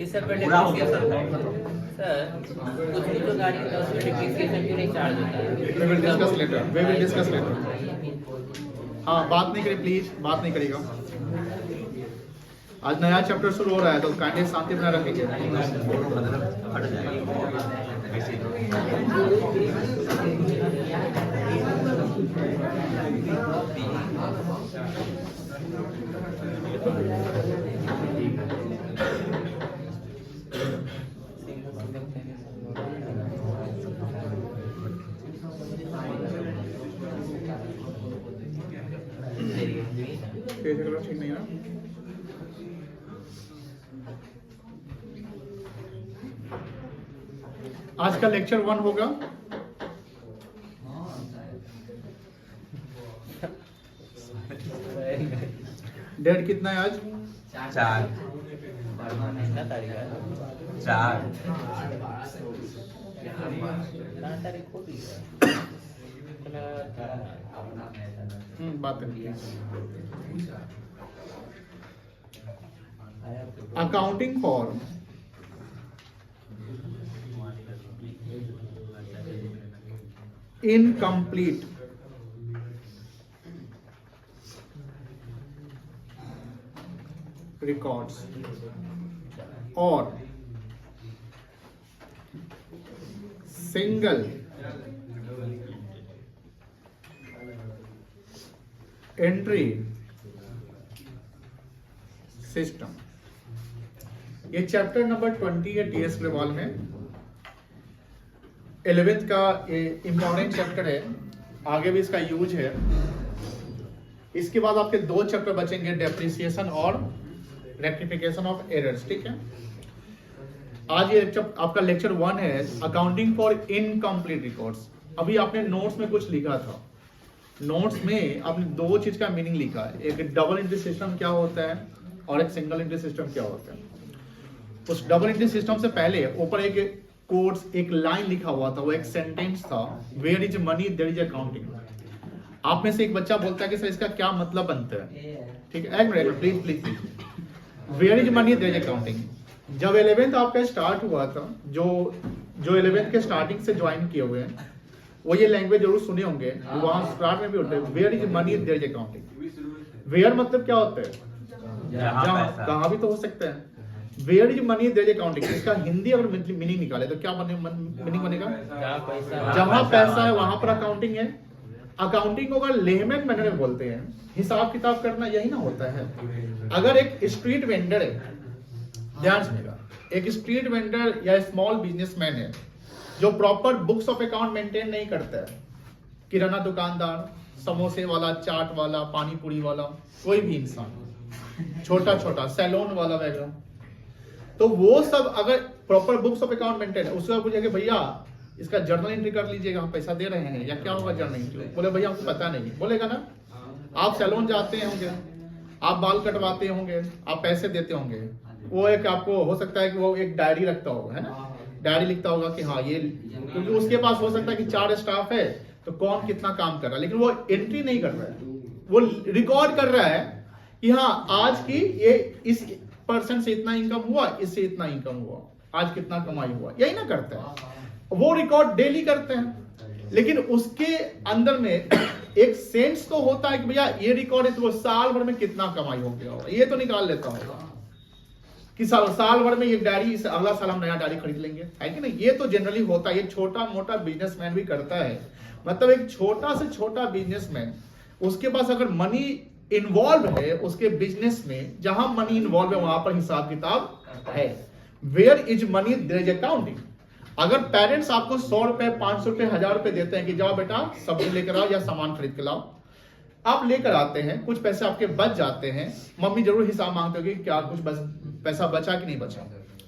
इस सब पे डिप्रिसिएशन सर कुछ भी तो गाड़ी का उसमें डिप्रिसिएशन क्यों नहीं चार्ज होता है? We will discuss later. हाँ, बात नहीं करें प्लीज, बात नहीं करेगा। आज नया चैप्टर शुरू हो रहा है तो काइंडली शांति बनाए रखेंगे। ठीक नहीं ना? आज का लेक्चर 1 होगा। डेट कितना है आज? 4 बात है। अकाउंटिंग फॉर इनकम्प्लीट रिकॉर्ड्स और सिंगल एंट्री सिस्टम, ये चैप्टर नंबर 20 है टीएस ग्लोबल में। 11th का इम्पोर्टेंट चैप्टर है, आगे भी इसका यूज है। इसके बाद आपके 2 चैप्टर बचेंगे, डेप्रिसिएशन और रेक्टिफिकेशन ऑफ एरर्स। ठीक है, आज ये आपका लेक्चर 1 है, अकाउंटिंग फॉर इनकम्प्लीट रिकॉर्ड्स। अभी आपने नोट्स में कुछ लिखा था, नोट्स में आपने 2 चीज का मीनिंग लिखा है, एक डबल एंट्री सिस्टम क्या होता है और एक सिंगल एंट्री सिस्टम क्या होता है। उस डबल एंट्री सिस्टम से पहले ऊपर एक कोड्स, एक लाइन लिखा हुआ था, वो एक सेंटेंस था, where is money there is accounting. आप में से एक बच्चा बोलता है कि सर इसका क्या मतलब बनता है? ठीक है, एक minute please please. Where is money there is accounting. जब 11th आपका स्टार्ट हुआ था, जो 11th के स्टार्टिंग से ज्वाइन किए हुए हैं वो ये लैंग्वेज जरूर सुने होंगे, वहां स्टार्ट में भी होता है, where is money there is accounting. Where मतलब क्या होता है? जहां, कहां भी तो हो सकता है। Where is money there is accounting, इसका हिंदी अगर मीनिंग निकाले तो क्या मीनिंग बनेगा? जहां पैसा है वहां पर अकाउंटिंग है। अकाउंटिंग को अगर लेमन मैनर में बोलते हैं, हिसाब किताब करना, यही ना होता है। अगर एक स्ट्रीट वेंडर है, ध्यान सुनिएगा, एक स्ट्रीट वेंडर या स्मॉल बिजनेसमैन है जो proper books of account maintain नहीं करता है, किराना दुकानदार, समोसे वाला, चाट वाला, पानी पूरी वाला, कोई भी इंसान, छोटा छोटा सैलून वाला वगैरह, तो वो सब अगर proper books of account maintain है, उसके बाद पूछे कि भैया इसका जर्नल एंट्री कर लीजिएगा, हम पैसा दे रहे हैं, या क्या होगा जर्नल एंट्री? बोले भैया हमको पता नहीं। बोलेगा ना, आप सैलून जाते होंगे, आप बाल कटवाते होंगे, आप पैसे देते होंगे, वो एक आपको हो सकता है कि वो एक डायरी रखता होगा, है ना, डायरी लिखता होगा कि हाँ ये, क्योंकि उसके पास हो सकता है कि 4 स्टाफ है तो कौन कितना काम कर रहा है, लेकिन वो एंट्री नहीं कर रहा है, वो रिकॉर्ड कर रहा है कि हाँ आज की ये इस पर्सन से इतना इनकम हुआ, इससे इतना इनकम हुआ, आज कितना कमाई हुआ, यही ना करता है। वो रिकॉर्ड डेली करते हैं, लेकिन उसके अंदर में एक सेंस तो होता है कि भैया ये रिकॉर्ड है तो वो साल भर में कितना कमाई हो गया होगा, ये तो निकाल लेता होगा कि साल भर में ये डायरी, अगला साल हम नया डायरी खरीद लेंगे, है कि नहीं? ये तो जनरली होता है, ये छोटा मोटा बिजनेसमैन भी करता है। मतलब एक छोटा से छोटा बिजनेसमैन, उसके पास अगर मनी इन्वॉल्व है उसके बिजनेस में, जहां मनी इन्वॉल्व है वहां पर हिसाब किताब है। Where is money there is accounting. अगर पेरेंट्स आपको 100 रुपए, 500 रुपए, 1000 रुपए देते हैं कि जाओ बेटा सब्जी लेकर आओ या सामान खरीद के लाओ, आप लेकर आते हैं, कुछ पैसे आपके बच जाते हैं, मम्मी जरूर हिसाब मांगते होगी क्या कुछ पैसा बचा कि नहीं बचा,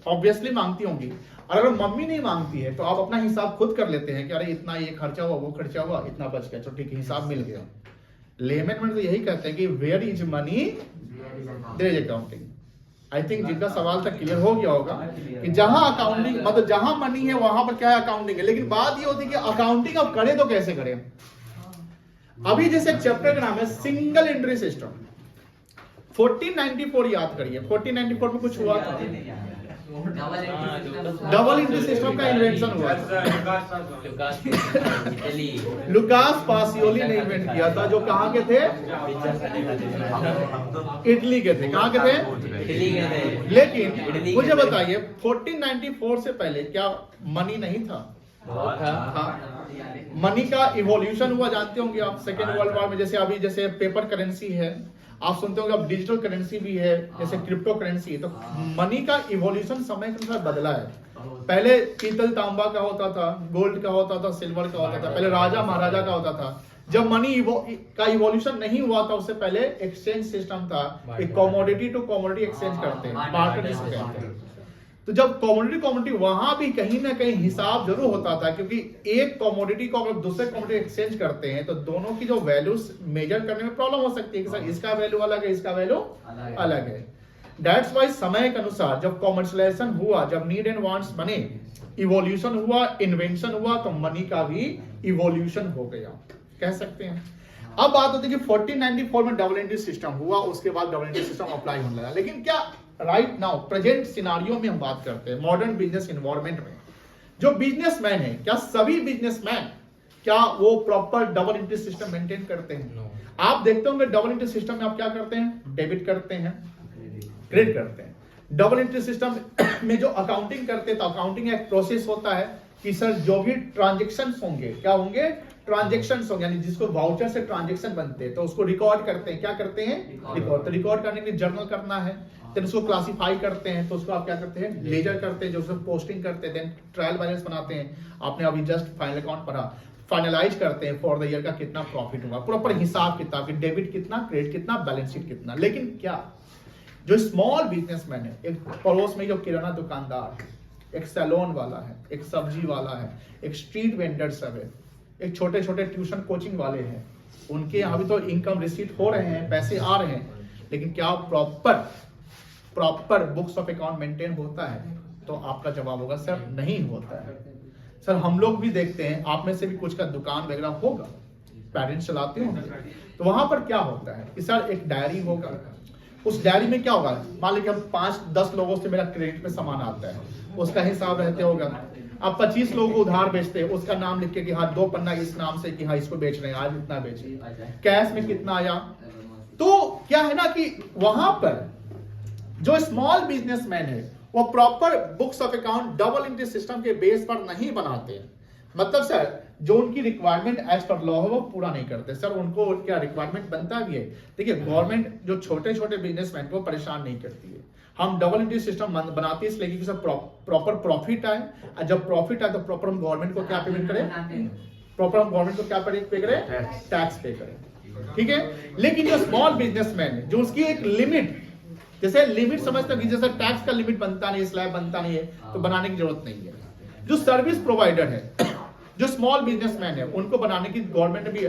ऑब्वियसली मांगती होंगी। और अगर मम्मी नहीं मांगती है तो आप अपना हिसाब खुद कर लेते हैं कि अरे इतना ये खर्चा हुआ, वो खर्चा हुआ, इतना बच गया, चलो ठीक है, हिसाब मिल गया। लेमन में तो यही कहते हैं कि where is money there is accounting. I think जिनका सवाल तक क्लियर हो गया होगा कि जहां अकाउंटिंग मतलब जहां मनी है वहां पर क्या है, अकाउंटिंग है। लेकिन बात ये होती है कि अकाउंटिंग अब करें तो कैसे करें। अभी जैसे चैप्टर का नाम है सिंगल एंट्री सिस्टम, 1494 याद करिए, 1494 में कुछ हुआ था, डबल एंट्री सिस्टम का इन्वेंशन हुआ। लुकास पासियोली ने इन्वेंट किया था, जो कहाँ के थे? इटली के थे। कहाँ के थे? लेकिन मुझे बताइए 1494 से पहले क्या मनी नहीं था? हाँ, मनी का इवोल्यूशन हुआ, जानते होंगे आप। सेकेंड वर्ल्ड वॉर में जैसे अभी जैसे पेपर करेंसी है, आप सुनते होंगे, अब डिजिटल करेंसी भी है, जैसे क्रिप्टो करेंसी है। तो मनी का इवोल्यूशन समय के अनुसार बदला है। पहले पीतल तांबा का होता था, गोल्ड का होता था, सिल्वर का होता था, पहले राजा महाराजा का होता था। जब मनी का इवोल्यूशन नहीं हुआ था, उससे पहले एक्सचेंज सिस्टम था, एक कमोडिटी टू कमोडिटी एक्सचेंज करते हैं, बार्टर जिसे कहते हैं। तो जब कमोडिटी वहां भी कहीं ना कहीं हिसाब जरूर होता था, क्योंकि एक कमोडिटी को अगर दूसरे कमोडिटी एक्सचेंज करते हैं तो दोनों की जो वैल्यूज मेजर करने में प्रॉब्लम हो सकती है कि सर इसका वैल्यू अलग है, इसका वैल्यू अलग है। दैट्स वाई समय के अनुसार जब कॉमर्शियलाइजेशन हुआ, जब नीड एंड वांट्स बने, इवोल्यूशन हुआ, इन्वेंशन हुआ, तो मनी का भी इवोल्यूशन हो गया, कह सकते हैं। अब बात होती है कि 1494 में डबल एंट्री सिस्टम हुआ, उसके बाद डबल एंट्री सिस्टम अप्लाई होने लगा। लेकिन क्या राइट नाउ प्रेजेंट सिनारियो में हम बात करते हैं, मॉडर्न बिजनेस एनवायरनमेंट में, जो बिजनेसमैन है, क्या सभी बिजनेसमैन क्या वो proper double entry system maintain करते हैं? No. आप देखते होंगे डबल एंट्री सिस्टम में आप क्या करते हैं? डेबिट करते हैं, क्रेडिट करते हैं। डबल एंट्री सिस्टम में जो अकाउंटिंग करते हैं, तो अकाउंटिंग एक प्रोसेस होता है कि सर जो भी ट्रांजेक्शन होंगे, क्या होंगे? ट्रांजेक्शन होंगे, यानी जिसको वाउचर से ट्रांजेक्शन बनते हैं तो उसको रिकॉर्ड करते हैं। क्या करते हैं? रिकॉर्ड। तो रिकॉर्ड करने के लिए जर्नल करना है, फिर उसको क्लासिफाई करते हैं, तो उसको आप क्या करते हैं? लेजर करते हैं, जो उसको पोस्टिंग करते हैं, देन ट्रायल बैलेंस बनाते हैं। आपने अभी जस्ट फाइनल अकाउंट पढ़ा, फाइनलाइज करते हैं फॉर द ईयर का कितना प्रॉफिट हुआ, प्रॉपर हिसाब किताब की, डेबिट कितना, क्रेडिट कितना, बैलेंस शीट कितना। लेकिन क्या जो स्मॉल बिजनेसमैन है, एक पड़ोस में जो किराना दुकानदार है, एक सैलून वाला है, एक सब्जी वाला है, एक स्ट्रीट वेंडर सब है, एक छोटे छोटे ट्यूशन कोचिंग वाले हैं, उनके यहाँ भी तो इनकम रिसीट हो रहे हैं, पैसे आ रहे हैं, लेकिन क्या proper books of account maintain होता है? तो आपका जवाब होगा सर नहीं होता है। सर हम लोग भी देखते हैं, आप में से भी कुछ का दुकान वगैरह होगा, पेरेंट्स चलाते होंगे, तो वहां पर क्या होता है कि सर एक डायरी होगा, उस डायरी में क्या होगा? मान लीजिए हम 5-10 लोगों से मेरा क्रेडिट में सामान आता है, उसका हिसाब रहते होगा। आप 25 लोगों को उधार बेचते हैं, उसका नाम लिख के कि हाँ 2 पन्ना इस नाम से कि हाँ इसको बेच रहे हैं, आज इतना बेचे, कैश में कितना आया। तो क्या है ना कि वहां पर जो स्मॉल बिजनेसमैन है वो proper books of account double entry system के बेस पर नहीं बनाते हैं। मतलब सर जो उनकी रिक्वायरमेंट एज पर लॉ है वो पूरा नहीं करते। सर उनको क्या रिक्वायरमेंट बनता भी है? देखिए गवर्नमेंट जो छोटे छोटे बिजनेसमैन को परेशान नहीं करती है। हम डबल एंट्री सिस्टम बनाते हैं इसलिए कि सर प्रॉपर प्रॉफिट आए, और जब प्रॉफिट आए तो प्रॉपर हम गवर्नमेंट को क्या पेमेंट करें? प्रॉपर हम गवर्नमेंट को क्या पे करें? टैक्स पे करें, ठीक है। लेकिन जो स्मॉल बिजनेसमैन है, जो उसकी एक लिमिट, जैसे लिमिट समझते हैं, जैसे टैक्स का लिमिट बनता नहीं, स्लैब बनता नहीं है, तो बनाने की जरूरत नहीं है। जो सर्विस प्रोवाइडर है, जो स्मॉल बिजनेसमैन है, उनको बनाने की गवर्नमेंट ने भी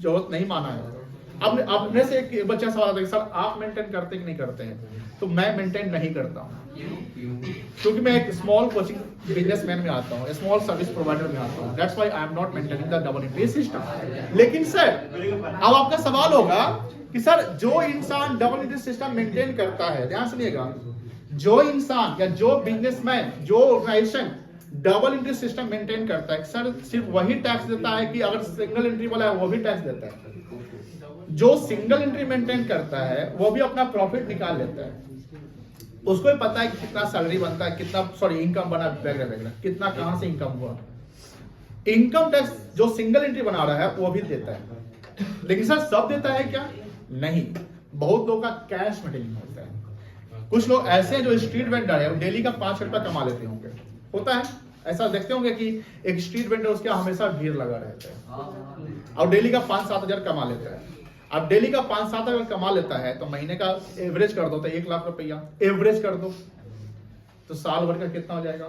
जरूरत नहीं माना है। अब अपने से एक बच्चा सवाल आता है, सर आप मेंटेन करते कि नहीं करते हैं? तो मैं मेंटेन नहीं करता हूँ, क्योंकि मैं एक स्मॉल कोचिंग बिजनेसमैन में आता हूँ, स्मॉल सर्विस प्रोवाइडर में आता हूँ। That's why I am not maintaining the double entry system. लेकिन सर अब आपका सवाल होगा कि सर जो इंसान डबल एंट्री सिस्टम मेंटेन करता है, ध्यान सुनिएगा, जो इंसान या जो बिजनेसमैन, जो organization double entry system maintain करता है, सर सिर्फ वही टैक्स देता है कि अगर सिंगल एंट्री वाला है वो भी टैक्स देता है? जो सिंगल एंट्री मेंटेन करता है वो भी अपना प्रॉफिट निकाल लेता है, उसको भी पता है कि कितना सैलरी बनता है, कितना इनकम बना वगैरह वगैरह, कितना कहां से इनकम हुआ। इनकम टैक्स जो सिंगल एंट्री बना रहा है वो भी देता है। लेकिन सर सब देता है क्या? नहीं, बहुत लोगों का कैश में डीलिंग होता है। कुछ लोग ऐसे हैं जो स्ट्रीट वेंडर है, डेली का 5 रुपया कमा लेते होंगे, होता है ऐसा, देखते होंगे कि एक स्ट्रीट वेंडर उसके हमेशा भीड़ लगा रहता है और डेली का 5-7 हजार कमा लेता है। अब डेली का 5-7 हजार कमा लेता है तो महीने का एवरेज कर दो तो 1 लाख रुपया एवरेज कर दो, तो साल भर का कितना हो जाएगा?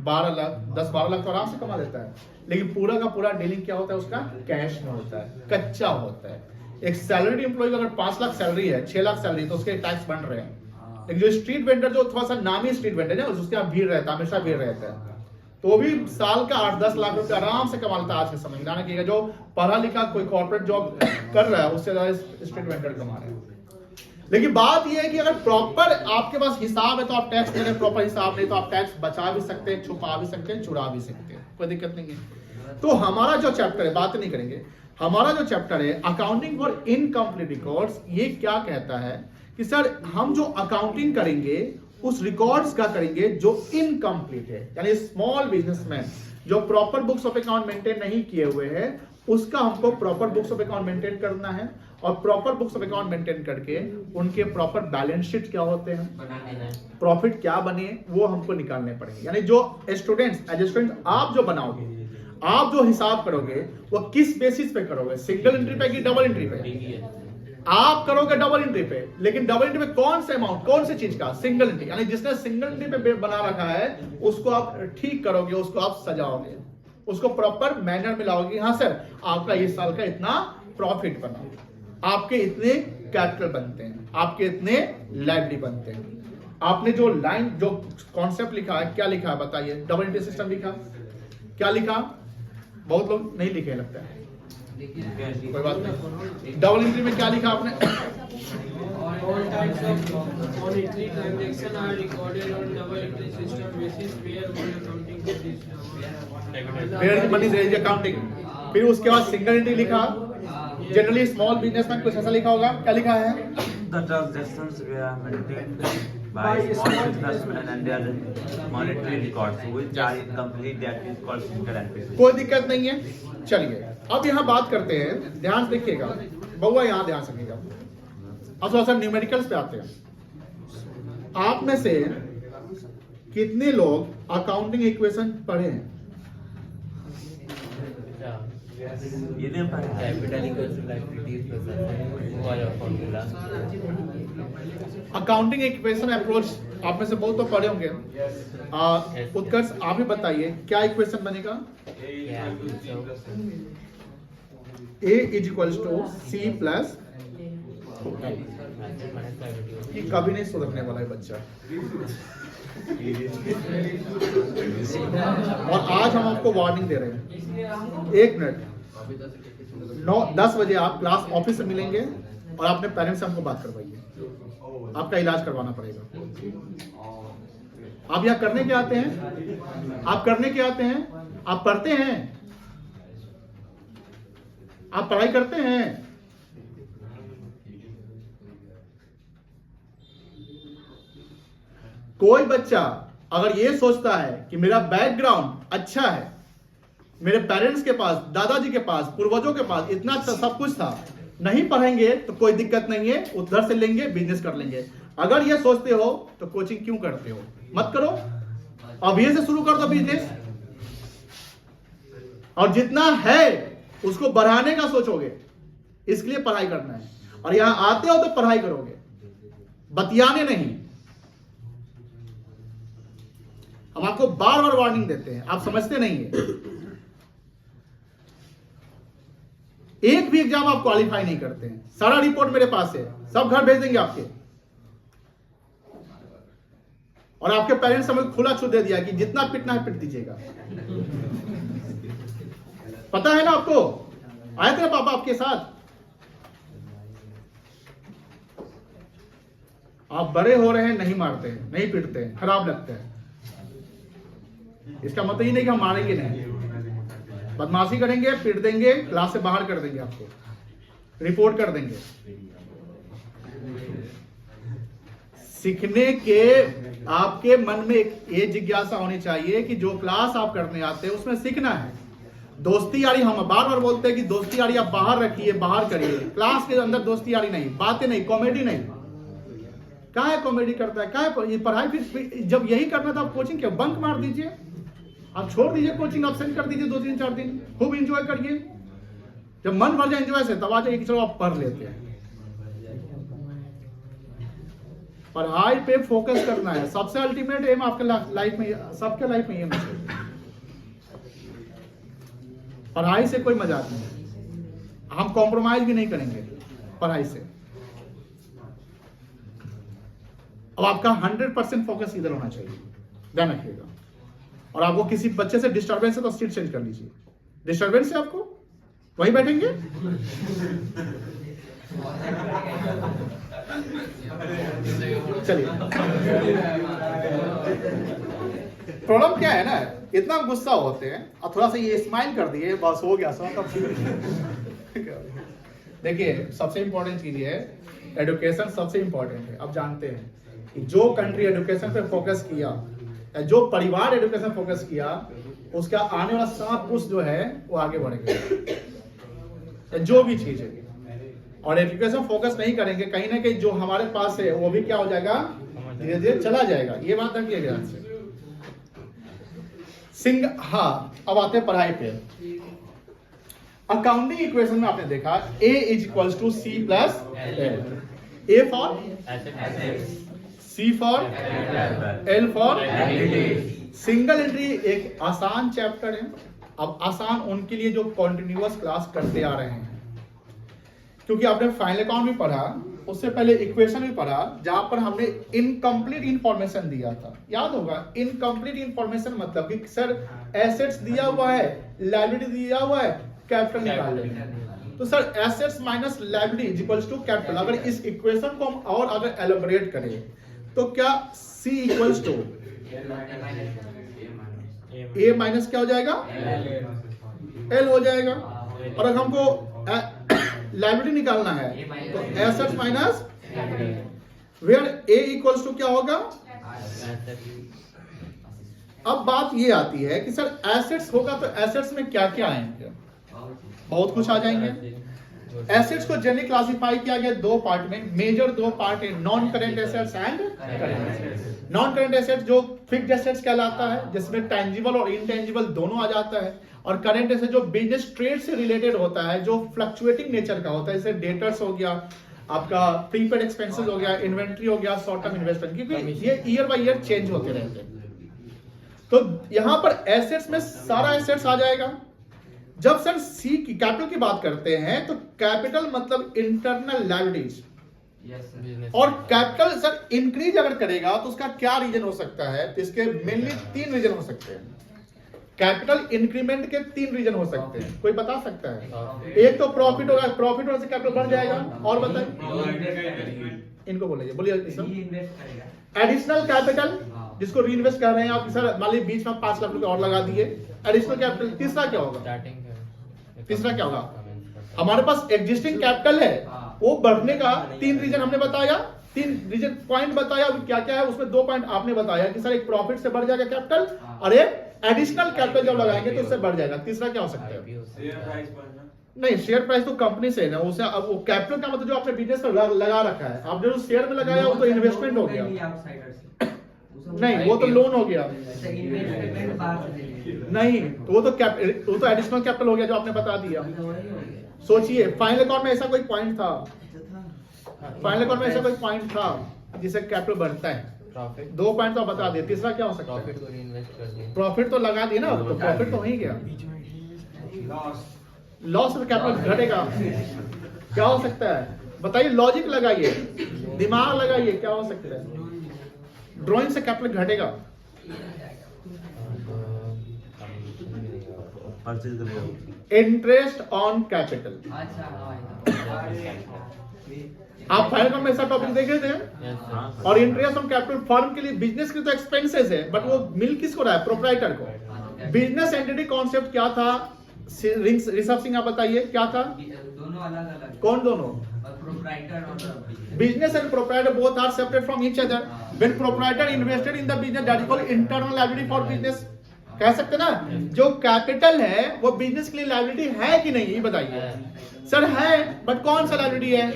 12 लाख, 10-12 लाख तो आराम से कमा लेता है। लेकिन पूरा का पूरा डीलिंग क्या होता है? उसका कैश में होता है, कच्चा होता है। एक सैलरी एम्प्लॉय अगर 5 लाख सैलरी है, 6 लाख सैलरी, तो उसके टैक्स बन रहे हैं। लेकिन जो स्ट्रीट वेंडर, जो थोड़ा सा नामी स्ट्रीट वेंडर है, उसके यहाँ भीड़ रहता है, हमेशा भीड़ रहता है, तो भी साल का 8-10 लाख रुपए आराम से कमा लेता है आज के समय में। जो पढ़ा लिखा कोई कॉर्पोरेट जॉब कर रहा है उससे ज्यादा स्ट्रीट वेंडर कमा रहे हैं। लेकिन बात यह है कि अगर प्रॉपर आपके पास हिसाब है तो आप टैक्स दे रहे हैं, प्रॉपर हिसाब नहीं तो आप टैक्स बचा भी सकते हैं, छुपा भी सकते हैं, चुरा भी सकते हैं, कोई दिक्कत नहीं है। तो हमारा जो चैप्टर है, बात नहीं करेंगे, हमारा जो चैप्टर है अकाउंटिंग फॉर इनकम्प्लीट रिकॉर्ड्स, ये क्या कहता है कि सर हम जो अकाउंटिंग करेंगे उस रिकॉर्ड्स का करेंगे जो इनकम्प्लीट है, यानी स्मॉल बिजनेसमैन जो proper books of account maintain नहीं किए हुए हैं उसका हमको proper books of account maintain करना है, और proper books of account maintain करके उनके प्रॉपर बैलेंस शीट क्या होते हैं, प्रॉफिट क्या बने, वो हमको निकालने पड़ेंगे। यानी जो स्टूडेंट्स एज स्टूडेंट आप जो बनाओगे, आप जो हिसाब करोगे वो किस बेसिस पे करोगे, सिंगल एंट्री पे कि डबल एंट्री पे? आप करोगे डबल एंट्री पे, लेकिन डबल एंट्री पे कौन सा अमाउंट, कौन सी चीज का? Single entry. यानी जिसने सिंगल एंट्री पे बना रखा है उसको आप ठीक करोगे, उसको आप सजाओगे, उसको प्रॉपर मैनर में लाओगे। हाँ सर आपका इस साल का इतना प्रॉफिट बना, आपके इतने कैपिटल बनते हैं, आपके इतने लाइबिलिटी बनते हैं। आपने जो लाइन जो कॉन्सेप्ट लिखा है, क्या लिखा है बताइए? डबल एंट्री सिस्टम लिखा, क्या लिखा? बहुत लोग नहीं लिखे लगता है, कोई बात नहीं। डबल एंट्री में क्या लिखा आपने? All types of monetary transactions are recorded on double entry system basis where one accounting money range accounting. फिर उसके बाद सिंगल एंट्री लिखा, जनरली स्मॉल बिजनेसमैन कुछ ऐसा लिखा होगा, क्या लिखा है? The transactions were maintained by small businessmen and their monetary records, which are incomplete, that is called single entry. कोई दिक्कत नहीं है। चलिए अब यहाँ बात करते हैं, ध्यान से देखिएगा बउआ, यहाँ ध्यान से देखिएगा। अब थोड़ा सा न्यूमेरिकल्स पे आते हैं। आप में से कितने लोग अकाउंटिंग इक्वेशन पढ़े हैं? ये नहीं पढ़ा है। Capital equals to liabilities plus via formula. Accounting equation approach आप में से बहुत तो पढ़े होंगे। उत्कर्ष आप ही बताइए क्या इक्वेशन बनेगा? A is equals to C plus, ये कभी नहीं सुधरने वाला है बच्चा। और आज हम आपको वार्निंग दे रहे हैं, 1 मिनट, 9-10 बजे आप क्लास ऑफिस से मिलेंगे और अपने पेरेंट्स से हमको बात करवाइए, आपका इलाज करवाना पड़ेगा। आप यहाँ करने के आते हैं, आप करने के आते हैं, आप पढ़ते हैं, आप पढ़ाई करते हैं। कोई बच्चा अगर ये सोचता है कि मेरा बैकग्राउंड अच्छा है, मेरे पेरेंट्स के पास, दादाजी के पास, पूर्वजों के पास इतना अच्छा सब कुछ था, नहीं पढ़ेंगे तो कोई दिक्कत नहीं है, उधर से लेंगे, बिजनेस कर लेंगे। अगर ये सोचते हो तो कोचिंग क्यों करते हो? मत करो, अभी से शुरू कर दो बिजनेस, और जितना है उसको बढ़ाने का सोचोगे, इसके लिए पढ़ाई करना है। और यहां आते हो तो पढ़ाई करोगे, बतियाने नहीं। हम आपको बार बार वार्निंग देते हैं, आप समझते नहीं है। एक भी एग्जाम आप क्वालिफाई नहीं करते हैं, सारा रिपोर्ट मेरे पास है, सब घर भेज देंगे आपके। और आपके पेरेंट्स हमें खुला छूट दे दिया कि जितना पिटना है पिट दीजिएगा। पता है ना आपको, आए थे ना पापा आपके साथ। आप बड़े हो रहे हैं, नहीं मारते हैं, नहीं पिटते हैं, खराब लगता है। इसका मतलब ये नहीं कि हम मारेंगे नहीं, बदमाशी करेंगे, पीट देंगे, क्लास से बाहर कर देंगे, आपको रिपोर्ट कर देंगे। सीखने के आपके मन में ये जिज्ञासा होनी चाहिए कि जो क्लास आप करने आते हैं उसमें सीखना है। दोस्ती यारी, हम बार बार बोलते हैं कि दोस्ती यारी आप बाहर रखिए, बाहर करिए, क्लास के अंदर दोस्ती यारी नहीं, बातें नहीं, कॉमेडी नहीं। कहाँ है कॉमेडी करता है, कहाँ है ये पढ़ाई? फिर जब यही करना था आप कोचिंग क्यों बंक मार दीजिए, आप छोड़ दीजिए कोचिंग, एब्सेंट कर दीजिए 2-3-4 दिन, खूब एंजॉय करिए। जब मन भर जाए एंजॉय से तब आ जाइए कि चलो आप पढ़ लेते हैं। पढ़ाई पे फोकस करना है, सबसे अल्टीमेट एम आपके लाइफ में, सबके लाइफ में एम है। पढ़ाई से कोई मजाक नहीं, हम कॉम्प्रोमाइज भी नहीं करेंगे पढ़ाई से। अब आपका 100% फोकस इधर होना चाहिए, ध्यान रखिएगा। और आपको किसी बच्चे से डिस्टर्बेंस है तो सीट चेंज कर लीजिए। डिस्टर्बेंस है आपको, वहीं बैठेंगे। चलिए, प्रॉब्लम क्या है ना, इतना गुस्सा होते हैं और थोड़ा सा ये स्माइल कर दिए, बस हो गया सब। देखिए सबसे इंपॉर्टेंट चीज है एजुकेशन, सबसे इंपॉर्टेंट है। अब जानते हैं कि जो कंट्री एजुकेशन पे फोकस किया, जो परिवार एजुकेशन फोकस किया, उसका आने वाला सब कुछ जो है वो आगे बढ़ेगा, जो भी चीज है। और एजुकेशन फोकस नहीं करेंगे, कहीं ना कहीं जो हमारे पास है वो भी क्या हो जाएगा, धीरे धीरे चला जाएगा। ये बात रखिए ध्यान से। हाँ, अब आते हैं पढ़ाई पे। अकाउंटिंग इक्वेशन में आपने देखा A is equal to C plus L, A for C for L for single entry. एक आसान चैप्टर है। अब आसान उनके लिए जो कंटिन्यूअस क्लास करते आ रहे हैं, क्योंकि आपने फाइनल अकाउंट भी पढ़ा, उससे पहले इक्वेशन भी पढ़ा, जहां पर हमने इनकम्प्लीट इंफॉर्मेशन दिया था। याद होगा, इनकम्प्लीट इंफॉर्मेशन मतलब कि सर एसेट्स दिया हुआ है, लायबिलिटी दिया हुआ है, कैपिटल निकाल लेंगे। तो sir assets minus liability is equals to capital. अगर इस इक्वेशन को हम और अगर एलोबरेट करें तो क्या C equals to A minus क्या हो जाएगा, L हो जाएगा। और अगर हमको लायबिलिटी निकालना है तो assets minus, where A equals to क्या होगा। अब बात ये आती है कि सर एसेट्स होगा तो एसेट्स में क्या क्या आएंगे, बहुत कुछ आ जाएंगे। एसेट्स को जनरली क्लासिफाई किया गया दो पार्ट में, मेजर दो पार्ट है, non current assets and current assets. Non current assets जो फिक्स्ड एसेट्स कहलाता है, जिसमें टेंजिबल और इनटेंजिबल दोनों आ जाता है। और करेंट एसेट जो बिजनेस ट्रेड से रिलेटेड होता है, जो फ्लक्चुएटिंग नेचर का होता है, जैसे डेटर्स हो गया, आपका प्रीपेड एक्सपेंसेस हो गया, इन्वेंट्री हो गया, शॉर्ट टर्म इन्वेस्टमेंट, क्योंकि ये ईयर बाय ईयर चेंज होते रहते हैं। तो यहां पर एसेट्स में सारा एसेट्स आ जाएगा। जब सर सी की कैपिटल की बात करते हैं तो कैपिटल मतलब इंटरनल लायबिलिटीज, और कैपिटल सर इंक्रीज अगर करेगा तो उसका क्या रीजन हो सकता है, तो इसके मेनली 3 रीजन हो सकते हैं। कैपिटल इंक्रीमेंट के 3 रीजन हो सकते हैं, कोई बता सकता है। एक तो प्रॉफिट होगा, प्रॉफिट होने से कैपिटल बढ़ जाएगा। और बताइए, इनको बोलिए एडिशनल कैपिटल, जिसको री इन्वेस्ट कर रहे हैं आप। सर मान लीजिए बीच में 5 लाख रुपए और लगा दिए, एडिशनल कैपिटल। तीसरा क्या होगा, तीसरा क्या होगा, हमारे पास एग्जिस्टिंग कैपिटल है, वो बढ़ने का 3 रीजन हमने बताया, 3 रीजन पॉइंट बताया। क्या क्या है उसमें, 2 पॉइंट आपने बताया कि सर एक प्रॉफिट से बढ़ जाएगा कैपिटल, और एक एडिशनल कैपिटल जब लगाएंगे तो उससे बढ़ जाएगा। तीसरा क्या हो सकता है, नहीं शेयर प्राइस तो कंपनी से है ना, उसे अब वो कैपिटल का मतलब जो आपने बिजनेस में लगा रखा है, आप जो शेयर में लगाया वो तो इन्वेस्टमेंट हो गया, नहीं वो तो लोन हो गया, नहीं तो वो तो एडिशनल कैपिटल हो गया जो आपने बता दिया। सोचिए फाइनल अकाउंट में ऐसा कोई पॉइंट था, फाइनल अकाउंट में ऐसा कोई पॉइंट था जिससे कैपिटल बढ़ता है। 2 पॉइंट तो बता दिए, तीसरा क्या हो सकता है, प्रॉफिट तो लगा दिए ना, तो प्रॉफिट तो हो ही गया। लॉस में कैपिटल घटेगा, क्या हो सकता है बताइए, लॉजिक लगाइए, दिमाग लगाइए, क्या हो सकता है। ड्राइंग से कैपिटल घटेगा, इंटरेस्ट ऑन कैपिटल। आप फाइनल में ऐसा टॉपिक देखे थे। और इंटरेस्ट ऑन कैपिटल फर्म के लिए, बिजनेस के तो एक्सपेंसेस है, बट वो मिल किसको रहा है, प्रोप्राइटर को। बिजनेस एंटिटी कॉन्सेप्ट क्या था, ऋषभ सिंह आप बताइए क्या था। दोनों अलग अलग, कौन दोनों, प्रोप्राइटर और business and proprietor both are separate from each other. When proprietor invested in the business, that is called internal liability for business. कह सकते ना, जो कैपिटल है वो बिजनेस के लिए लायबिलिटी है कि नहीं, ये बताइए। सर है, बट कौन सा लायबिलिटी है,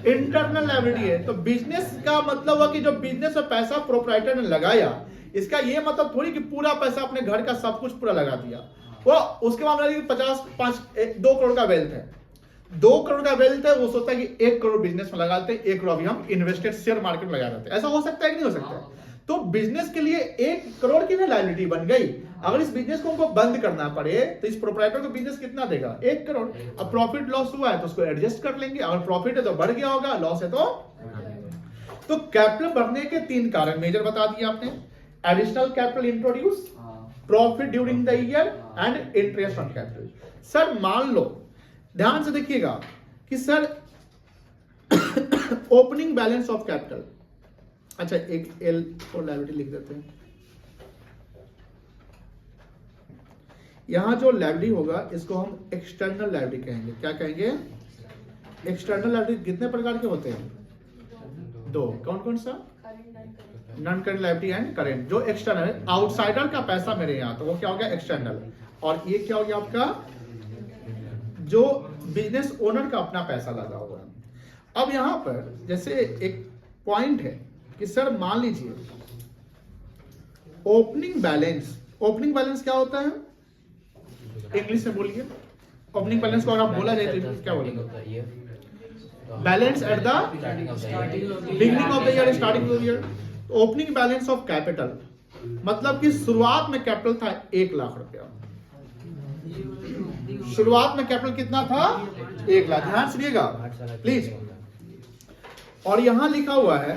इंटरनल लायबिलिटी है। तो बिजनेस का मतलब हुआ कि जो बिजनेस में पैसा प्रोप्राइटर ने लगाया, इसका ये मतलब थोड़ी कि पूरा पैसा अपने घर का सब कुछ पूरा लगा दिया। वो उसके मामले में 2 करोड़ का वेल्थ है, 2 करोड़ का वेल्थ है, वो सोचता है कि 1 करोड़ बिजनेस में लगाते हैं, 1 करोड़ अभी हम इन्वेस्टेड शेयर मार्केट में लगा देते हैं। ऐसा हो सकता है कि नहीं हो सकता है। तो बिजनेस के लिए 1 करोड़ की लायबिलिटी बन गई। अगर इस बिजनेस को हमको बंद करना पड़े तो इस प्रोप्राइटर को बिजनेस कितना देगा, 1 करोड़। अब प्रॉफिट लॉस हुआ है तो उसको एडजस्ट कर लेंगे, अगर प्रॉफिट है तो बढ़ गया होगा, लॉस है तो कैपिटल बढ़ने के 3 कारण मेजर बता दिए आपने। Additional capital introduce, profit during the year and interest on capital. Sir मान लो, ध्यान से देखिएगा कि sir opening balance of capital. अच्छा, एक एल फॉर लायबिलिटी लिख देते हैं। यहां जो लायबिलिटी होगा इसको हम एक्सटर्नल लायबिलिटी कहेंगे। क्या कहेंगे? एक्सटर्नल लायबिलिटी कितने प्रकार के होते हैं? दो। कौन कौन सा? Non current liability and current. जो एक्सटर्नल है, आउटसाइडर का पैसा मेरे यहाँ, तो वो क्या हो गया? एक्सटर्नल। और ये क्या हो गया आपका? जो बिजनेस ओनर का अपना पैसा लगा हुआ है। अब यहां पर जैसे एक पॉइंट है कि सर मान लीजिए ओपनिंग बैलेंस क्या होता है? इंग्लिश में बोलिए। ओपनिंग बैलेंस को अगर आप बोला जाए तो क्या बोलेंगे? Balance at the beginning of the year, starting of the year. Opening balance of capital मतलब कि शुरुआत में कैपिटल था 1 लाख रुपया। शुरुआत में कैपिटल कितना था? 1 लाख। ध्यान सुनिएगा प्लीज। और यहां लिखा हुआ है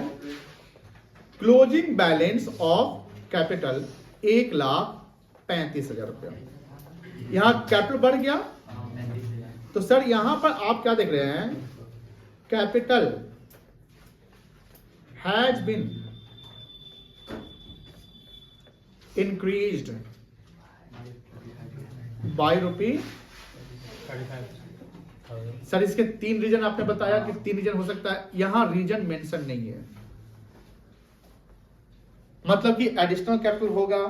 क्लोजिंग बैलेंस ऑफ कैपिटल 1,35,000 रुपया। यहां कैपिटल बढ़ गया, तो सर यहां पर आप क्या देख रहे हैं? Capital has been increased by ₹35,000। Sir इसके 3 रीजन आपने बताया कि 3 रीजन हो सकता है। यहां रीजन मेंशन नहीं है, मतलब कि एडिशनल कैपिटल होगा,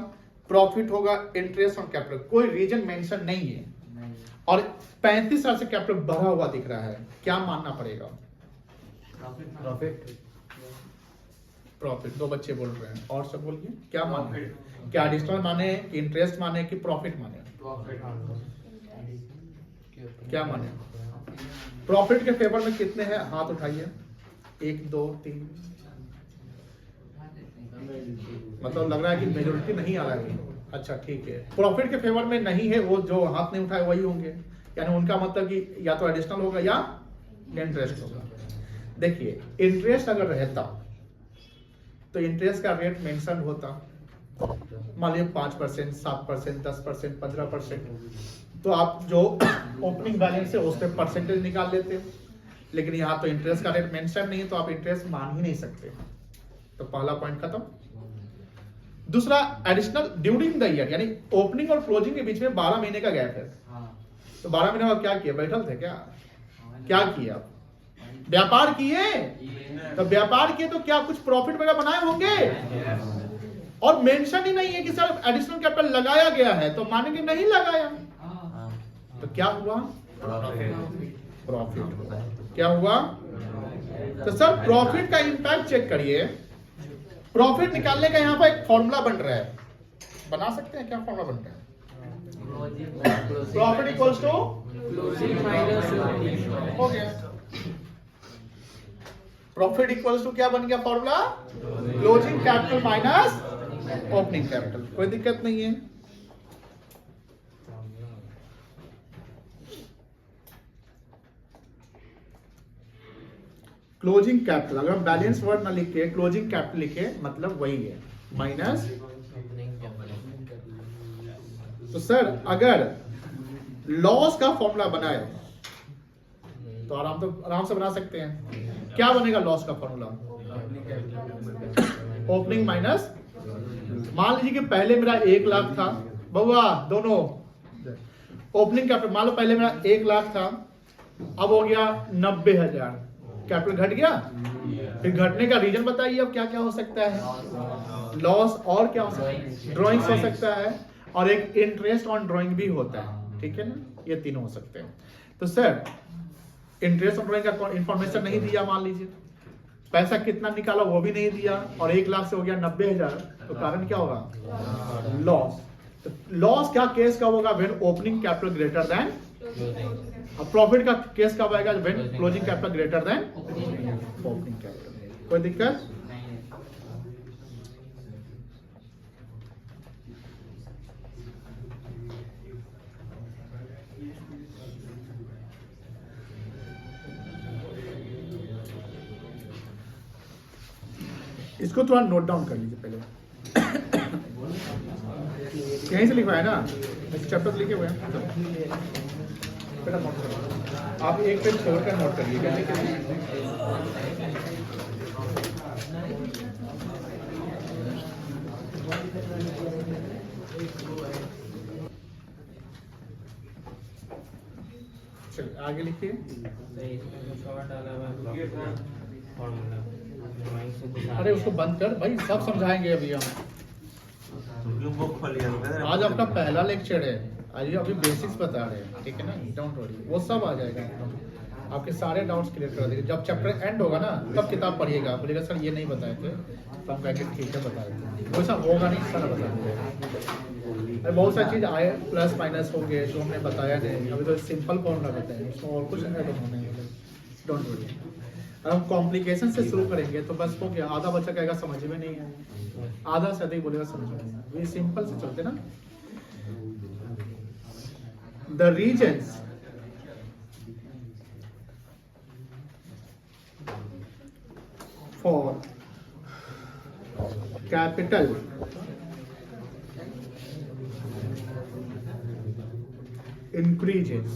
प्रॉफिट होगा, इंटरेस्ट ऑन कैपिटल, कोई रीजन मेंशन नहीं है। और 35 साल से कैपिटल बढ़ा हुआ दिख रहा है। क्या मानना पड़ेगा? प्रॉफिट। 2 बच्चे बोल रहे हैं, और सब बोलिए क्या माने? क्या एडिशनल माने, इंटरेस्ट माने कि प्रॉफिट माने? क्या माने? प्रॉफिट के फेवर में कितने हैं? हाथ उठाइए। 1 2 3। मतलब लग रहा है कि मेजोरिटी नहीं आ रहा है। अच्छा ठीक है, प्रॉफिट के फेवर में नहीं है, वो जो हाथ नहीं उठाए वही होंगे। यानी उनका मतलब कि या तो एडिशनल होगा या इंटरेस्ट होगा। देखिए, इंटरेस्ट अगर रहता तो इंटरेस्ट का रेट मेंशन होता। मान लीजिए 5%, 7%, 10%, 15%, तो आप जो ओपनिंग बैलेंस है उसमें परसेंटेज निकाल लेते। लेकिन यहाँ तो इंटरेस्ट का रेट मेंशन नहीं है, तो आप इंटरेस्ट मान ही नहीं सकते। तो पहला पॉइंट खत्म। दूसरा, एडिशनल ड्यूरिंग द ईयर, यानी ओपनिंग और क्लोजिंग के बीच में 12 महीने का गैप है। तो 12 महीने बाद क्या किया? बैठल थे क्या? क्या किया? व्यापार किए। तो व्यापार किए तो क्या कुछ प्रॉफिट वगैरह बनाए होंगे? और मेंशन ही नहीं है कि सर एडिशनल कैपिटल लगाया गया है, तो मानेंगे नहीं लगाया। तो क्या हुआ? प्रॉफिट हुआ। क्या हुआ? तो सर प्रॉफिट का इंपैक्ट चेक करिए। प्रॉफिट निकालने का यहाँ पर एक फॉर्मूला बन रहा है, बना सकते हैं? क्या फॉर्मूला बन रहा है? प्रॉफिट इक्वल्स टू हो गया। प्रॉफिट इक्वल्स टू क्या बन गया formula? Closing capital minus opening capital. कोई दिक्कत नहीं है। क्लोजिंग कैपिटल, अगर हम बैलेंस वर्ड ना लिखे, क्लोजिंग कैपिटल लिखे, मतलब वही है माइनस। तो सर अगर लॉस का फॉर्मूला बनाए तो आराम से बना सकते हैं। क्या बनेगा लॉस का फॉर्मूला? ओपनिंग माइनस, मान लीजिए कि पहले मेरा 1 लाख था, बउआ दोनों ओपनिंग कैपिटल, मान लो पहले मेरा 1 लाख था, अब हो गया 90,000, कैपिटल घट गया। फिर घटने का रीजन बताइए, अब क्या क्या हो सकता है? लॉस, और क्या हो सकता है? ड्रॉइंग्स हो सकता है, और एक इंटरेस्ट ऑन ड्रॉइंग भी होता है। ठीक है ना, ये तीनों हो सकते हैं। तो सर इंटरेस्ट ऑन ड्रॉइंग का इंफॉर्मेशन नहीं दिया, मान लीजिए पैसा कितना निकाला वो भी नहीं दिया, और 1 लाख से हो गया 90,000, तो कारण क्या होगा? लॉस। तो लॉस क्या केस का होगा? When opening capital greater than, और प्रॉफिट का केस कब आएगा? When closing capital greater than opening capital. कोई दिक्कत? इसको थोड़ा नोट डाउन कर लीजिए पहले। यहीं से लिखवाया ना, चैप्टर लिखे हुए हैं। बेटा नोट करो, आप एक पेज छोड़ कर नोट करिए कहने के लिए। चलिए आगे लिखिए। अरे उसको बंद कर भाई, सब समझाएंगे अभी हम। क्यों बुक खोलिए? आज आपका पहला लेक्चर है, आज अभी बेसिक्स बता रहे हैं, ठीक है ना, डोंट वरी, वो सब आ जाएगा, आपके सारे डाउट्स क्लियर कर देंगे। जब चैप्टर एंड होगा ना तब किताब पढ़िएगा, बोलेगा सर ये नहीं बताए थे, तो हम कहेंगे ठीक है बता देते, वैसा होगा नहीं, सारा बता देंगे। बहुत सारी चीज़ आए प्लस माइनस हो गए जो हमने बताया नहीं, अभी तो सिंपल फॉर्मूला बताए, उसमें और कुछ ऐड होने वाला, डोंट वरी। अब हम कॉम्प्लिकेशन से शुरू करेंगे तो बस हो गया, आधा बच्चा कहेगा समझ में नहीं है, आधा से अधिक बोलेगा समझ में नहीं, ये सिंपल से चलते ना। The reasons for capital increases.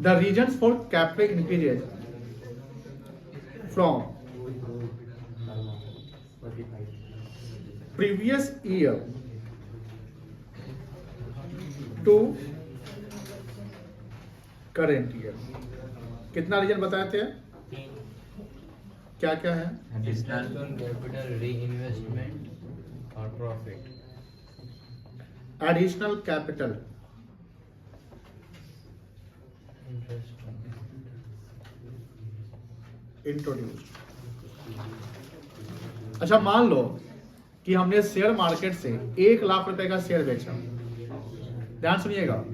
The reasons for capital increases from previous year to current year. कितना रीजन बताए थे? क्या क्या है? एडिशनल कैपिटल, रीइन्वेस्टमेंट और प्रॉफिट। Additional capital, introduce. अच्छा मान लो कि हमने शेयर मार्केट से 1 लाख रुपए का शेयर बेचा, ध्यान सुनिएगा,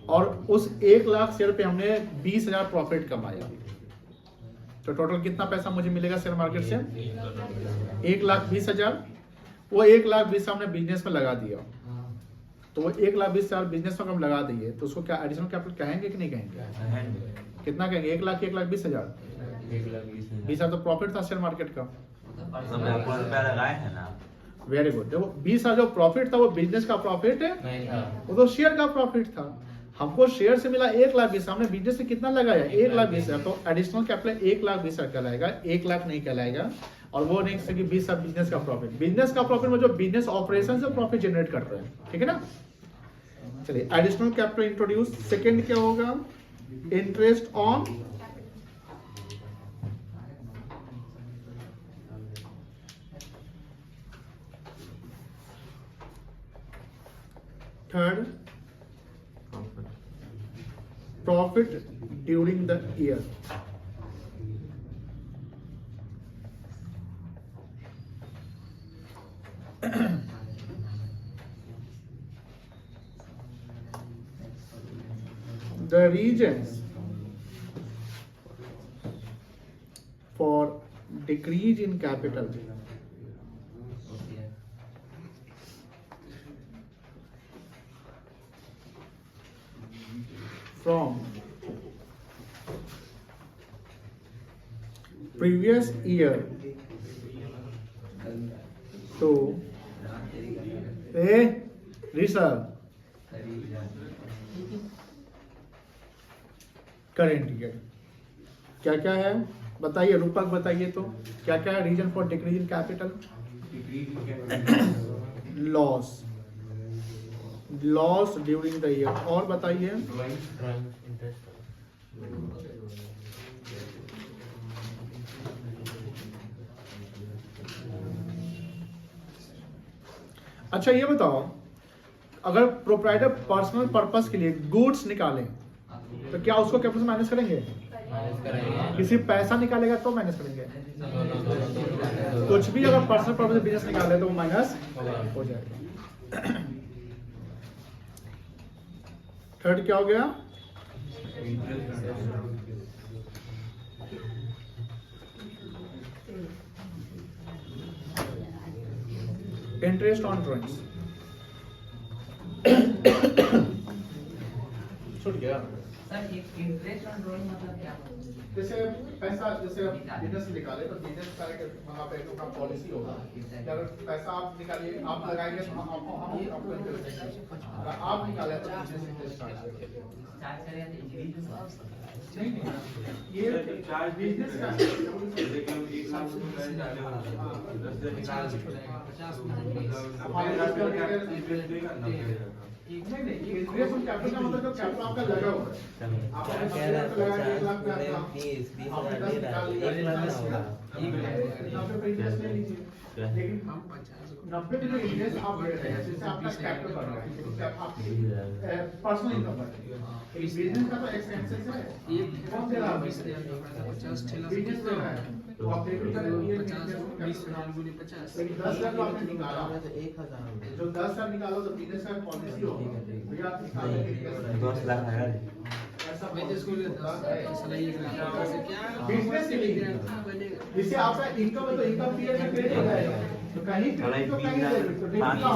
और उस 1 लाख शेयर पे हमने 20,000 प्रॉफिट कमाया, तो टोटल कितना पैसा मुझे मिलेगा शेयर मार्केट से? 1,20,000। वो 1,20,000 हमने बिजनेस में लगा दिया, तो वो 1,20,000 बिजनेस में हम लगा दिए, तो उसको क्या एडिशनल कैपिटल कहेंगे कि नहीं कहेंगे? कितना कहेंगे? 1,00,000 1,20,000, 20,000 तो प्रॉफिट था शेयर मार्केट का। लगाए हैं ना। Very good. देखो 20,000 जो प्रॉफिट था वो बिजनेस का प्रॉफिट है, वो तो शेयर का प्रॉफिट था। हमको शेयर से मिला 1,20,000, हमने बिजनेस में कितना लगाया? 1,20,000, तो एडिशनल कैपिटल 1,20,000 कहलाएगा, 1,00,000 नहीं कहलाएगा। और वो नहीं कि 20,000 बिजनेस का प्रॉफिट, बिजनेस का प्रॉफिट में जो बिजनेस ऑपरेशन से प्रॉफिट जनरेट कर रहे हैं, ठीक है ना। चलिए एडिशनल कैपिटल इंट्रोड्यूस। सेकंड क्या होगा? Interest on third profit during the year. The reasons for decrease in capital from previous year to reserve current year. क्या क्या है बताइए, रूपक बताइए तो क्या क्या है reason for decrease in capital? Loss during the year. और बताइए। अच्छा ये बताओ, अगर प्रोप्राइटर पर्सनल पर्पस के लिए गुड्स निकालें तो क्या उसको कैपिटल से माइनस करेंगे? किसी पैसा निकालेगा तो माइनस करेंगे। कुछ भी अगर पर्सनल पर्पस से बिजनेस निकाले तो वो माइनस हो जाएगा। थर्ड क्या हो गया? Interest on drawings. छूट गया। सर इंटरेस्ट ऑन ड्रॉइंग मतलब क्या? जैसे पैसा जैसे आप बिजनेस से निकाले तो बिजनेस का एक वहाँ पे अपना पॉलिसी होगा कि अगर पैसा आप निकालिए आप लगाएंगे तो हम आपको इंटरेस्ट देंगे, अगर आप निकाले तो बिजनेस इंटरेस्ट चार्ज करेगा। चार्ज करेगा तो नहीं ये चार्ज बिजनेस का इंटरेस्ट ऑन कैपिटल का मतलब जो कैपिटल आपका लगा हुआ है आपने 1 लाख पे आपका 20 इंटरेस्ट ले लीजिए, लेकिन हम 90 में जो इंटरेस्ट आप ले रहे हैं जिससे आपका कैपिटल बढ़ रहा है, जिससे आपकी पर्सनल इनकम बढ़ रही है। बिजनेस का तो एक्सपेंसेस है, ये कौन दे रहा है? बिजनेस दे रहा है तो आप डेबिट करें 50 लेकिन 10 लाख जो आपने निकाला तो 1000 जो 10 लाख निकालो तो बिजनेस का पॉलिसी होगी भैया आप निकालेंगे 10 लाख है ऐसा बिजनेस के लिए जिससे आपका इनकम है तो इनकम पीरियड में क्रेडिट हो जाएगा तो कहीं क्रेडिट तो कहीं डेबिट तो डेबिट का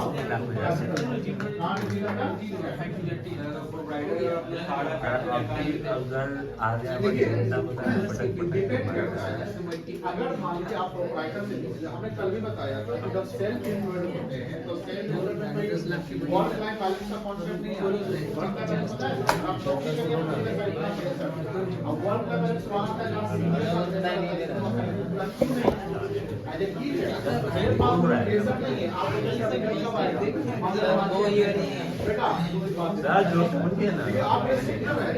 अगर मान लीजिए आप प्रोप्राइटर से लीजिए, हमने कल भी बताया था कि जब सेल्फ एम्प्लॉयड होते हैं तो सेल्फ एम्प्लॉयड में वर्क लाइफ बैलेंस का कॉन्सेप्ट नहीं आता। वर्क लाइफ बैलेंस पता है आप नौकरी करके अब वर्क लाइफ बैलेंस वहां आता है जहां सिंगल एज ए की है मेरे पास रिजल्ट नहीं है आप कब आएगा वो ये नहीं है बेटा जो मुझे ना आप ये सिग्नल है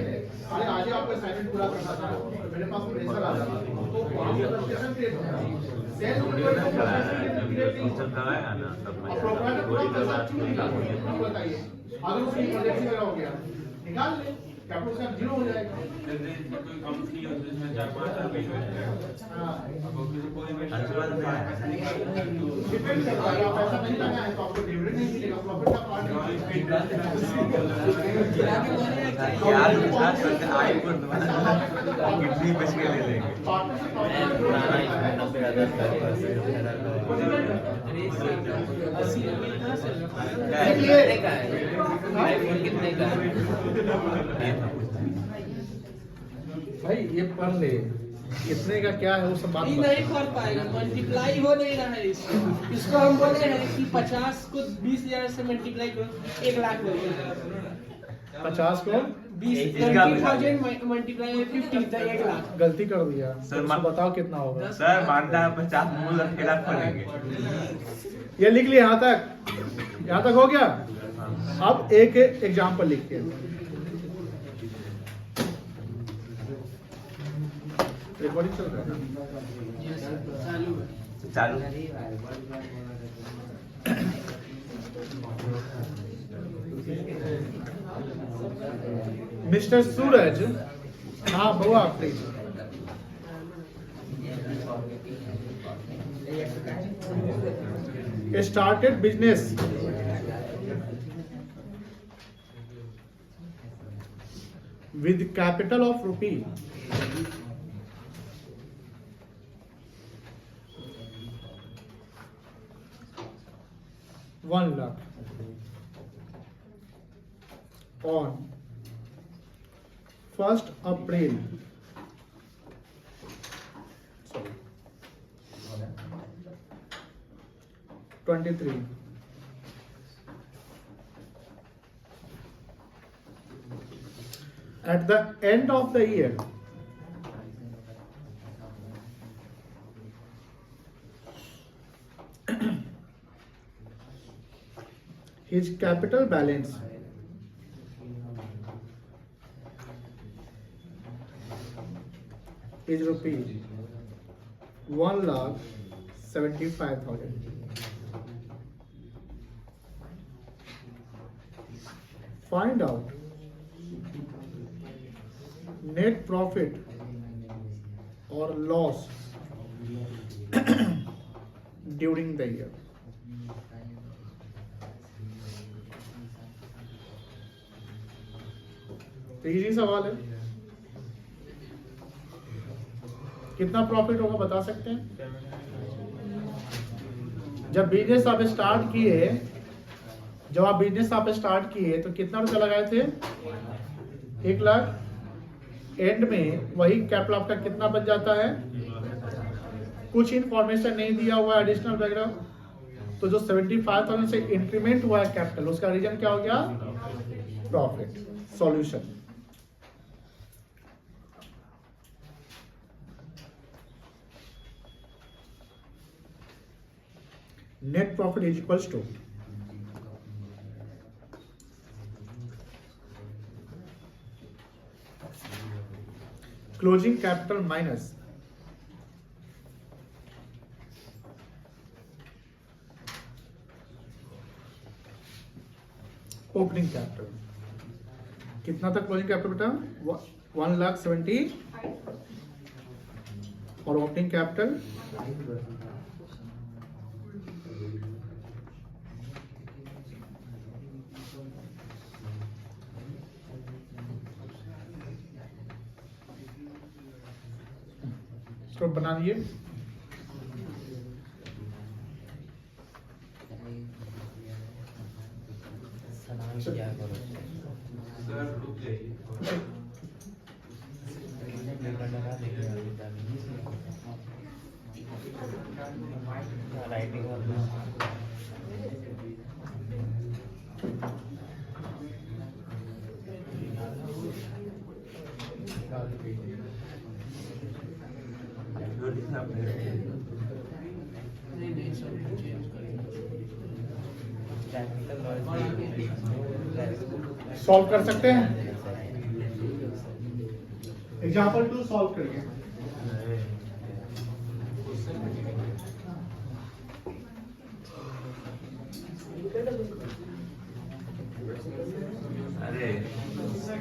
अरे आज ही आपको असाइनमेंट पूरा करना था तो मेरे पास प्रेशर आ रहा था तो फ्रस्ट्रेशन क्रिएट हो रहा है सेल्फ एम्प्लॉयड को फ्रस्ट्रेशन क्रिएट नहीं होता करवाएगा ना सब अब प्रोप्राइटर पूरा पैसा क्यों निकाल बताइए अगर उसकी इमरजेंसी वगैरह हो गया निकाल ले कैपिटल उसका जीरो हो जाएगा। डिपेंड करता है पैसा नहीं लगा है तो आपको डिविडेंड नहीं मिलेगा प्रॉफिट का पार्ट यार विचार करके आए को कितनी बच के ले लेंगे कितने का है? आईफोन कितने का है? भाई ये पढ़ ले कितने का क्या है वो सब बात ये नहीं कर पाएगा, मल्टीप्लाई हो नहीं रहा है इसको हम बोले हैं कि 50 को 20,000 से मल्टीप्लाई करो 1 लाख हो जाएगा 50 को 20,000 मल्टीप्लाई 50 तो 1 लाख गलती कर दिया सर, तो बताओ कितना होगा। सर मानता है 50 मूल रख के लाख पड़ेंगे ये लिख लिया यहाँ तक हो गया। अब एक एग्जाम्पल लिखिए रिकॉर्डिंग चल रहा है ना? चालू है चालू मिस्टर सूरज हाँ बुआ please started business with capital of rupee 1 lakh on 1st April 23 at the end of the year his capital balance is rupees 1,75,000. Find out net profit or loss during the year. तो easy सवाल है। कितना profit होगा बता सकते हैं? जब business आप स्टार्ट किए तो कितना रुपया लगाए थे? 1 लाख, एंड में वही कैपिटल आपका कितना बच जाता है? कुछ इन्फॉर्मेशन नहीं दिया हुआ है एडिशनल बैकग्राउंड, तो जो 75,000 से इंक्रीमेंट हुआ है कैपिटल, उसका रीजन क्या हो गया? Profit. Solution, net profit is equals to closing capital minus opening capital. कितना था क्लोजिंग कैपिटल बेटा? 1,70,000 और ओपनिंग कैपिटल इसको बना दिए। क्या करो राइटिंग सॉल्व कर सकते हैं। एग्जाम्पल 2 सॉल्व करिए। अरे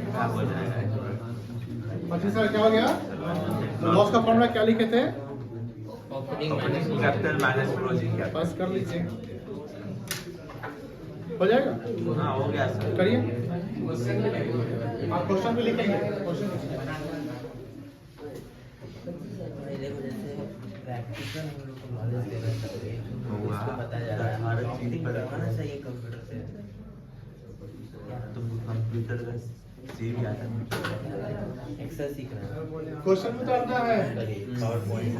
क्या बोल रहा है? 25,000 क्या हो गया? लॉस का फॉर्मूला क्या लिखे थे? Capital minus closing capital. बस कर लीजिए, हो जाएगा। हाँ हो गया सर। करिए, आप क्वेश्चन भी लिखेंगे। क्वेश्चन प्रैक्टिकल हम लोग को नॉलेज दे रहे हैं, उसको बताया जा रहा है हर चीज करवाना चाहिए कंप्यूटर से। तुम कंप्यूटर का सीवी आता है? एक्सेल सीखना है, क्वेश्चन में उतारना है। Power point.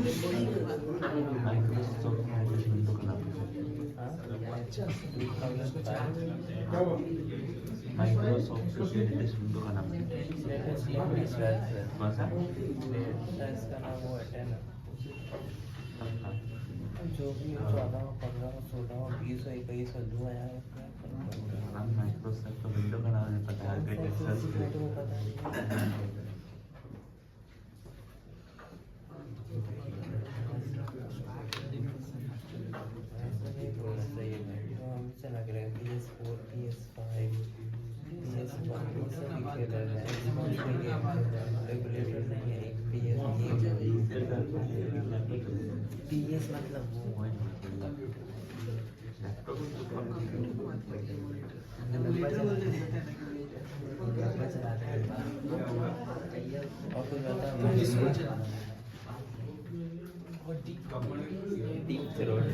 Microsoft edition window का नाम क्या हुआ? माइक्रोसॉफ्ट एडिशन विंडो का नाम कौन सा? इसका नाम वो है ना, जो भी 14, 15, 16, 20, 21 जो आया है नाम माइक्रोसॉफ्ट विंडो का नाम नहीं पता है। PS4, PS5, PS1 रेगुलेटर नहीं है, PS मतलब वो और कुछ बता डीप थ्रोट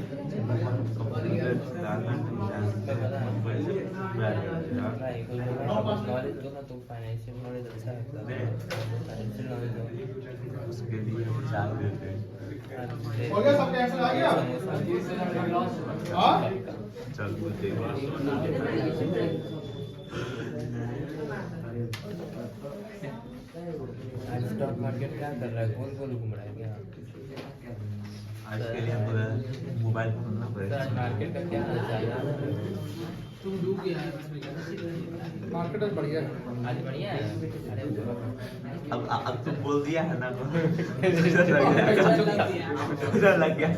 नॉलेज दो ना, तो फाइनेंशियल नॉलेज अच्छा लगता है, फाइनेंशियल नॉलेज उसके लिए 4 देते हैं। हो गया, सबका आंसर आ गया? हाँ? चल बोलते हैं। आज स्टॉक मार्केट क्या कर रहा है, गोल गोल घूम रहा है क्या? आज के लिए हमको मोबाइल खोलना पड़ेगा। सर मार्केट का क्या हाल चाल है? तुम डूब गया है। मार्केट आज बढ़िया है। आज बढ़िया है। अरे अब तुम बोल दिया है ना। लग गया।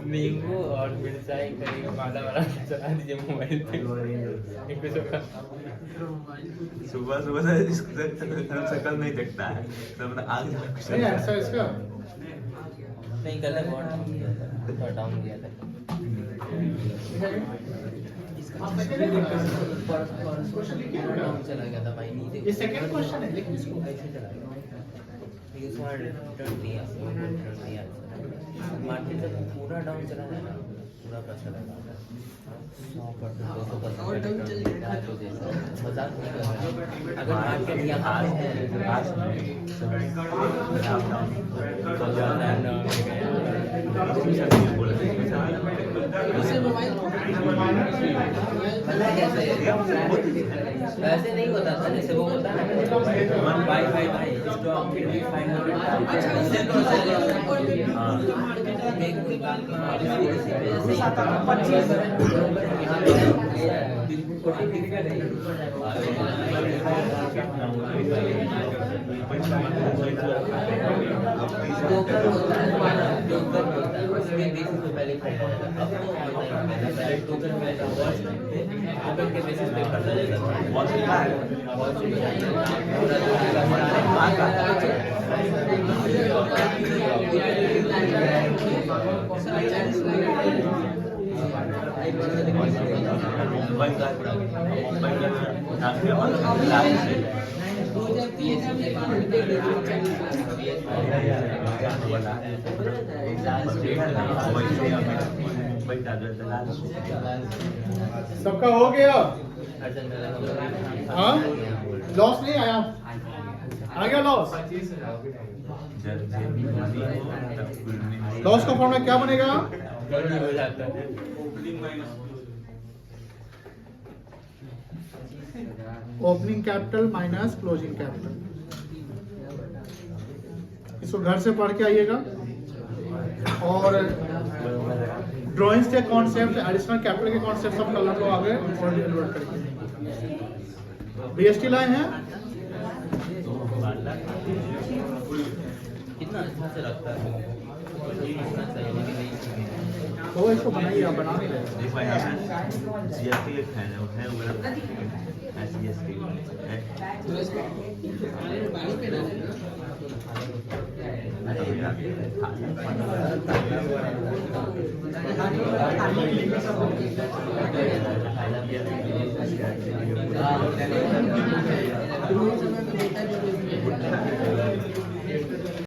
नींबू और मिर्चाई करीब माला वाला चला दीजिए मोबाइल पे। सुबह सुबह से इसका शक्ल नहीं दिखता है, तो मतलब आगे नहीं आंसर इसका नहीं, कलर बहुत डाउन गया था। क्वेश्चन लिखिए ना। डाउन चला गया था भाई, नीचे ये सेकंड क्वेश्चन है, लेकिन इसको कैसे चला गया? ये रिटर्न दिया, मार्केट जब पूरा डाउन चला जाए ना, पूरा पैसा लगा 100%, 200% मजाक नहीं कर रहा। अगर मार्केट यहाँ पे है वैसे नहीं होता था, जैसे वो होता है ना भाई स्टॉक फिर भी 500 पहले के बेसिस पे करता सबका हो गया? हाँ, लॉस नहीं आया? आ गया लॉस? लॉस का फॉर्मूला क्या बनेगा? Opening capital minus closing capital. इसको घर से पढ़ के आइएगा और ड्राइंग्स के कॉन्सेप्ट, एडिशनल कैपिटल के कॉन्सेप्ट सब कल को आगे और डिलीवर करेंगे। बीएसटी लाइन है कितना अच्छा से लगता है तो इसको बनाइए, आप बना नहीं रहे। देखो यहाँ जीएसटी लिखा है वो है जीएसटी है।